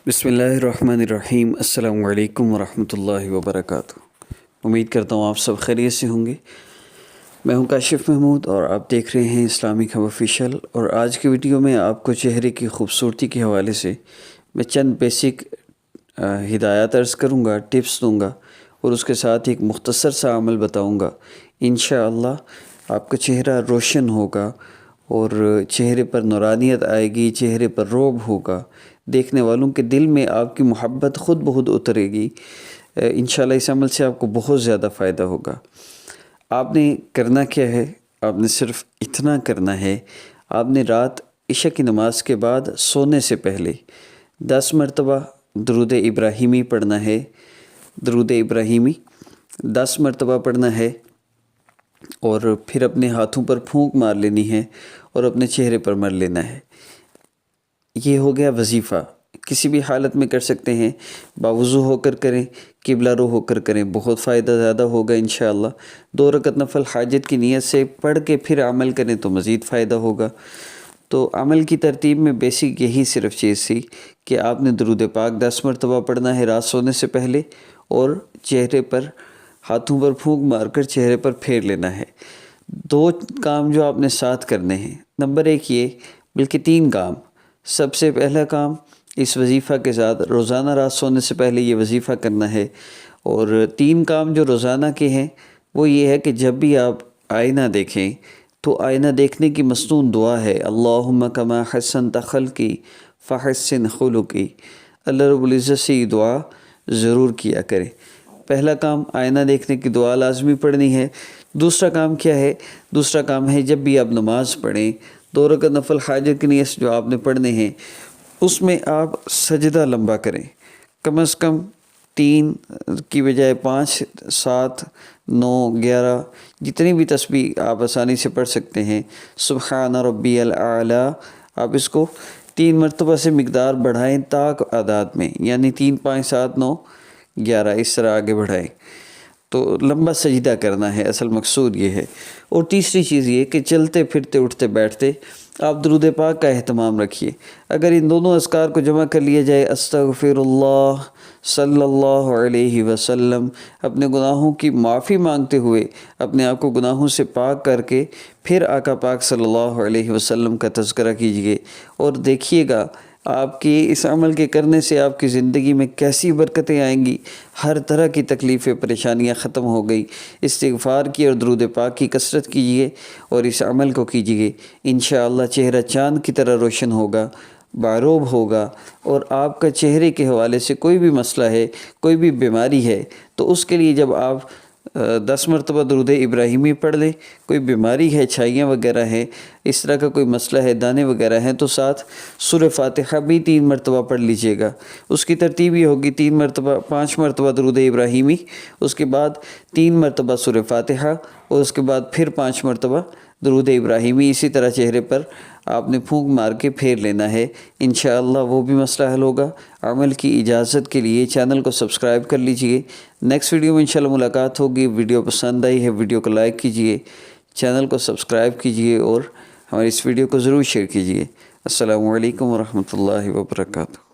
بسم اللہ الرحمن الرحیم۔ السلام علیکم ورحمۃ اللہ وبرکاتہ۔ امید کرتا ہوں آپ سب خیریت سے ہوں گے۔ میں ہوں کاشف محمود اور آپ دیکھ رہے ہیں اسلامک ہب آفیشیل۔ اور آج کی ویڈیو میں آپ کو چہرے کی خوبصورتی کے حوالے سے میں چند بیسک ہدایات عرض کروں گا، ٹپس دوں گا، اور اس کے ساتھ ایک مختصر سا عمل بتاؤں گا۔ انشاءاللہ آپ کا چہرہ روشن ہوگا اور چہرے پر نورانیت آئے گی، چہرے پر رعب ہوگا، دیکھنے والوں کے دل میں آپ کی محبت خود بخود اترے گی۔ انشاءاللہ اس عمل سے آپ کو بہت زیادہ فائدہ ہوگا۔ آپ نے کرنا کیا ہے؟ آپ نے صرف اتنا کرنا ہے، آپ نے رات عشاء کی نماز کے بعد سونے سے پہلے 10 مرتبہ درود ابراہیمی پڑھنا ہے۔ درود ابراہیمی 10 مرتبہ پڑھنا ہے اور پھر اپنے ہاتھوں پر پھونک مار لینی ہے اور اپنے چہرے پر مر لینا ہے۔ یہ ہو گیا وظیفہ۔ کسی بھی حالت میں کر سکتے ہیں، باوضو ہو کر کریں، قبلہ رو ہو کر کریں، بہت فائدہ زیادہ ہوگا انشاءاللہ۔ 2 رکعت نفل حاجت کی نیت سے پڑھ کے پھر عمل کریں تو مزید فائدہ ہوگا۔ تو عمل کی ترتیب میں بیسک یہی صرف چیز تھی کہ آپ نے درود پاک 10 مرتبہ پڑھنا ہے رات سونے سے پہلے، اور چہرے پر ہاتھوں پر پھونک مار کر چہرے پر پھیر لینا ہے۔ 2 کام جو آپ نے ساتھ کرنے ہیں، نمبر 1 یہ، بلکہ 3 کام۔ سب سے پہلا کام اس وظیفہ کے ساتھ روزانہ رات سونے سے پہلے یہ وظیفہ کرنا ہے، اور 3 کام جو روزانہ کے ہیں وہ یہ ہے کہ جب بھی آپ آئینہ دیکھیں تو آئینہ دیکھنے کی مصنون دعا ہے، اللہم کما حسنت خلقی فحسن خلقی۔ اللہ رب العزت سے یہ دعا ضرور کیا کریں۔ پہلا کام آئینہ دیکھنے کی دعا لازمی پڑھنی ہے۔ دوسرا کام کیا ہے؟ دوسرا کام ہے جب بھی آپ نماز پڑھیں، 2 رکعت نفل حاجت کی نیت سے جو آپ نے پڑھنے ہیں، اس میں آپ سجدہ لمبا کریں، کم از کم 3 کی بجائے 5، 7، 9، 11 جتنی بھی تسبیح آپ آسانی سے پڑھ سکتے ہیں۔ سبحان ربی الاعلیٰ آپ اس کو 3 مرتبہ سے مقدار بڑھائیں طاق اعداد میں، یعنی 3، 5، 7، 9، 11 اس طرح آگے بڑھائیں۔ تو لمبا سجدہ کرنا ہے، اصل مقصود یہ ہے۔ اور تیسری چیز یہ کہ چلتے پھرتے اٹھتے بیٹھتے آپ درود پاک کا اہتمام رکھیے۔ اگر ان دونوں اذکار کو جمع کر لیا جائے، استغفر اللہ صلی اللہ علیہ وسلم، اپنے گناہوں کی معافی مانگتے ہوئے اپنے آپ کو گناہوں سے پاک کر کے پھر آقا پاک صلی اللہ علیہ وسلم کا تذکرہ کیجئے، اور دیکھیے گا آپ کی اس عمل کے کرنے سے آپ کی زندگی میں کیسی برکتیں آئیں گی۔ ہر طرح کی تکلیفیں پریشانیاں ختم ہو گئی۔ استغفار کی اور درود پاک کی کثرت کیجیے اور اس عمل کو کیجیے۔ انشاءاللہ چہرہ چاند کی طرح روشن ہوگا، باروب ہوگا، اور آپ کا چہرے کے حوالے سے کوئی بھی مسئلہ ہے، کوئی بھی بیماری ہے، تو اس کے لیے جب آپ 10 مرتبہ درود ابراہیمی پڑھ لیں، کوئی بیماری ہے، چھائیاں وغیرہ ہیں، اس طرح کا کوئی مسئلہ ہے، دانے وغیرہ ہیں، تو ساتھ سورہ فاتحہ بھی 3 مرتبہ پڑھ لیجئے گا۔ اس کی ترتیب یہ ہوگی 5 مرتبہ درود ابراہیمی، اس کے بعد 3 مرتبہ سورہ فاتحہ، اور اس کے بعد پھر 5 مرتبہ درود ابراہیمی۔ اسی طرح چہرے پر آپ نے پھونک مار کے پھیر لینا ہے۔ انشاءاللہ وہ بھی مسئلہ حل ہوگا۔ عمل کی اجازت کے لیے چینل کو سبسکرائب کر لیجئے۔ نیکسٹ ویڈیو میں انشاءاللہ ملاقات ہوگی۔ ویڈیو پسند آئی ہے ویڈیو کو لائک کیجئے، چینل کو سبسکرائب کیجئے، اور ہماری اس ویڈیو کو ضرور شیئر کیجئے۔ السلام علیکم ورحمۃ اللہ وبرکاتہ۔